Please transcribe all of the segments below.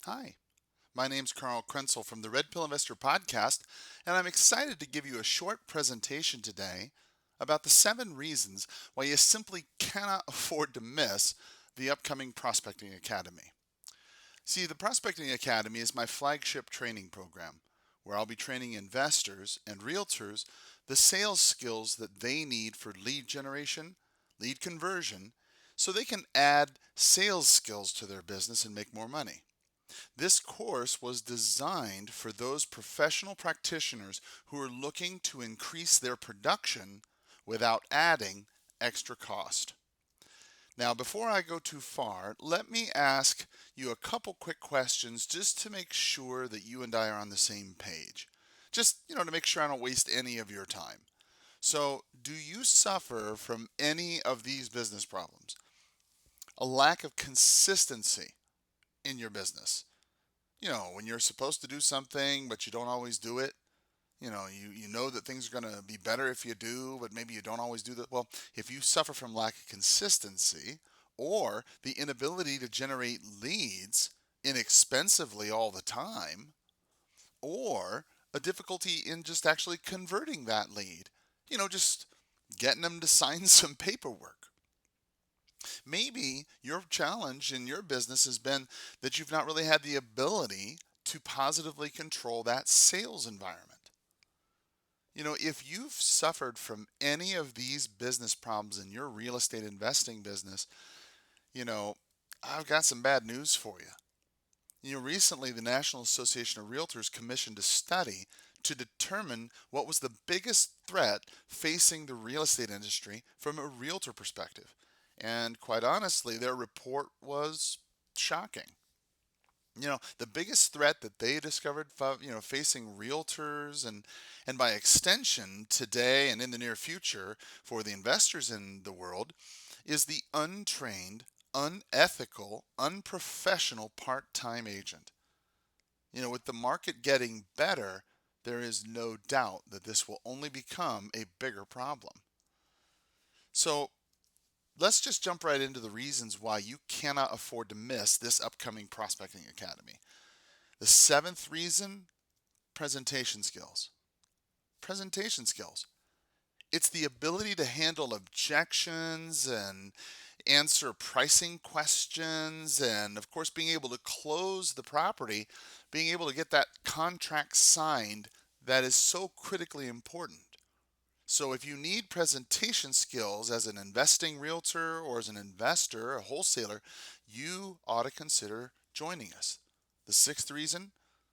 Hi, my name's Carl Krenzel from the Red Pill Investor Podcast, and I'm excited to give you a short presentation today about the 7 reasons why you simply cannot afford to miss the upcoming Prospecting Academy. See, the Prospecting Academy is my flagship training program where I'll be training investors and realtors the sales skills that they need for lead generation, lead conversion, so they can add sales skills to their business and make more money. This course was designed for those professional practitioners who are looking to increase their production without adding extra cost. Now, before I go too far, let me ask you a couple quick questions just to make sure that you and I are on the same page. Just, to make sure I don't waste any of your time. So, do you suffer from any of these business problems? A lack of consistency in your business. When you're supposed to do something, but you don't always do it. You know that things are going to be better if you do, but maybe you don't always do that. Well, if you suffer from lack of consistency or the inability to generate leads inexpensively all the time, or a difficulty in just actually converting that lead, just getting them to sign some paperwork. Maybe your challenge in your business has been that you've not really had the ability to positively control that sales environment. If you've suffered from any of these business problems in your real estate investing business, you know, I've got some bad news for you. Recently the National Association of Realtors commissioned a study to determine what was the biggest threat facing the real estate industry from a realtor perspective. And quite honestly, their report was shocking. The biggest threat that they discovered, facing realtors and by extension today and in the near future for the investors in the world is the untrained, unethical, unprofessional part-time agent. With the market getting better, there is no doubt that this will only become a bigger problem. So, let's just jump right into the reasons why you cannot afford to miss this upcoming Prospecting Academy. The seventh reason: presentation skills. Presentation skills. It's the ability to handle objections and answer pricing questions, and of course, being able to close the property, being able to get that contract signed that is so critically important. So, if you need presentation skills as an investing realtor or as an investor, a wholesaler, you ought to consider joining us. The sixth reason: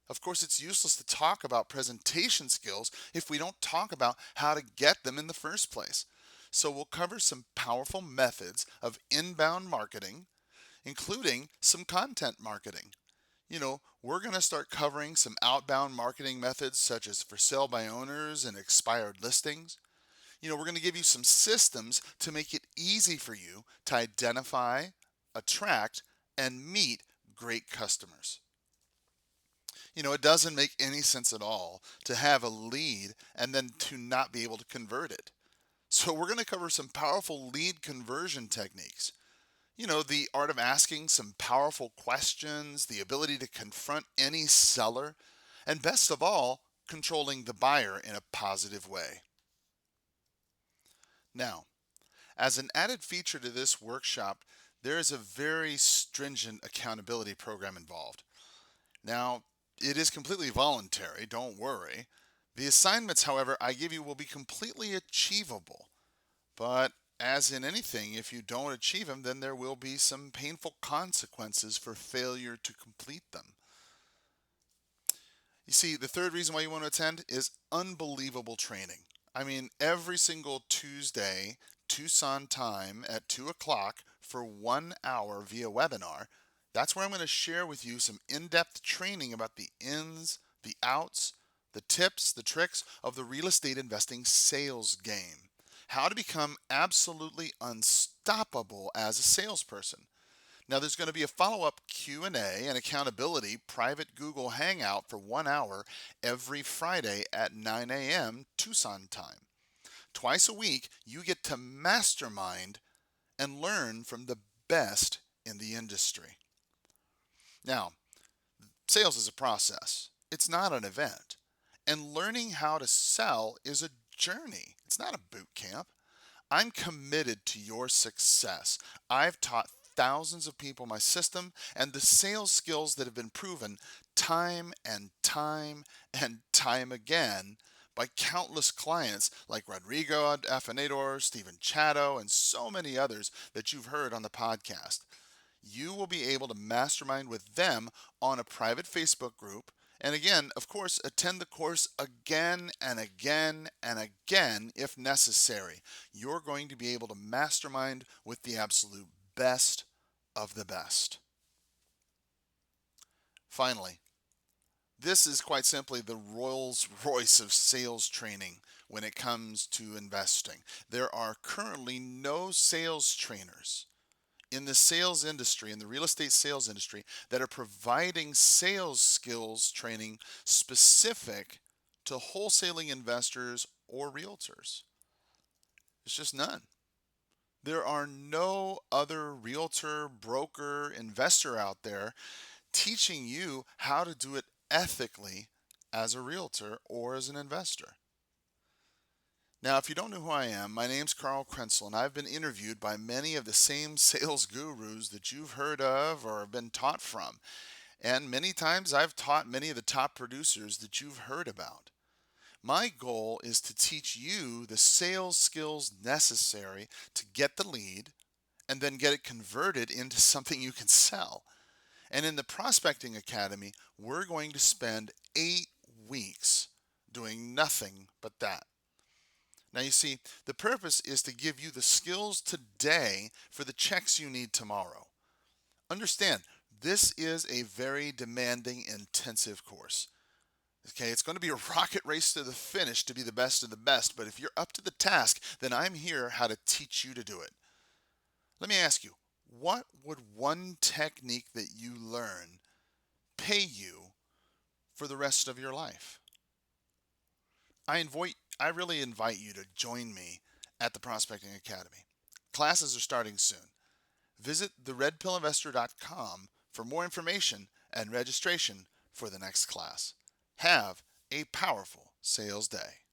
of course, it's useless to talk about presentation skills if we don't talk about how to get them in the first place. So, we'll cover some powerful methods of inbound marketing, including some content marketing. We're going to start covering some outbound marketing methods such as for sale by owners and expired listings. We're going to give you some systems to make it easy for you to identify, attract, and meet great customers. It doesn't make any sense at all to have a lead and then to not be able to convert it. So, we're going to cover some powerful lead conversion techniques. The art of asking some powerful questions, the ability to confront any seller, and best of all, controlling the buyer in a positive way. Now, as an added feature to this workshop, there is a very stringent accountability program involved. Now, it is completely voluntary, don't worry. The assignments, however, I give you will be completely achievable. But as in anything, if you don't achieve them, then there will be some painful consequences for failure to complete them. You see, the third reason why you want to attend is unbelievable training. I mean, every single Tuesday, Tucson time at 2 o'clock for 1 hour via webinar, that's where I'm going to share with you some in depth training about the ins, the outs, the tips, the tricks of the real estate investing sales game. How to become absolutely unstoppable as a salesperson. Now there's going to be a follow-up Q&A and accountability private Google Hangout for 1 hour every Friday at 9 a.m. Tucson time. Twice a week, you get to mastermind and learn from the best in the industry. Now, Sales is a process, it's not an event. And learning how to sell is a journey, it's not a boot camp. I'm committed to your success. I've taught thousands of people my system and the sales skills that have been proven time and time and time again by countless clients like Rodrigo Afanador, Stephen Chatto, and so many others that you've heard on the podcast. You will be able to mastermind with them on a private Facebook group. And again, of course, attend the course again and again and again if necessary. You're going to be able to mastermind with the absolute best of the best. Finally, this is quite simply the Rolls Royce of sales training when it comes to investing. There are currently no sales trainers in the sales industry, in the real estate sales industry, that are providing sales skills training specific to wholesaling investors or realtors. There's just none. There are no other realtor, broker, investor out there teaching you how to do it ethically as a realtor or as an investor. Now, if you don't know who I am, my name's Carl Krenzel, and I've been interviewed by many of the same sales gurus that you've heard of or have been taught from. And many times I've taught many of the top producers that you've heard about. My goal is to teach you the sales skills necessary to get the lead and then get it converted into something you can sell. And in the Prospecting Academy, we're going to spend 8 weeks doing nothing but that. Now, you see, the purpose is to give you the skills today for the checks you need tomorrow. Understand, this is a very demanding, intensive course. Okay, it's going to be a rocket race to the finish to be the best of the best, but if you're up to the task, then I'm here how to teach you to do it. Let me ask you, what would one technique that you learn pay you for the rest of your life? I really invite you to join me at the Prospecting Academy. Classes are starting soon. Visit theredpillinvestor.com for more information and registration for the next class. Have a powerful sales day.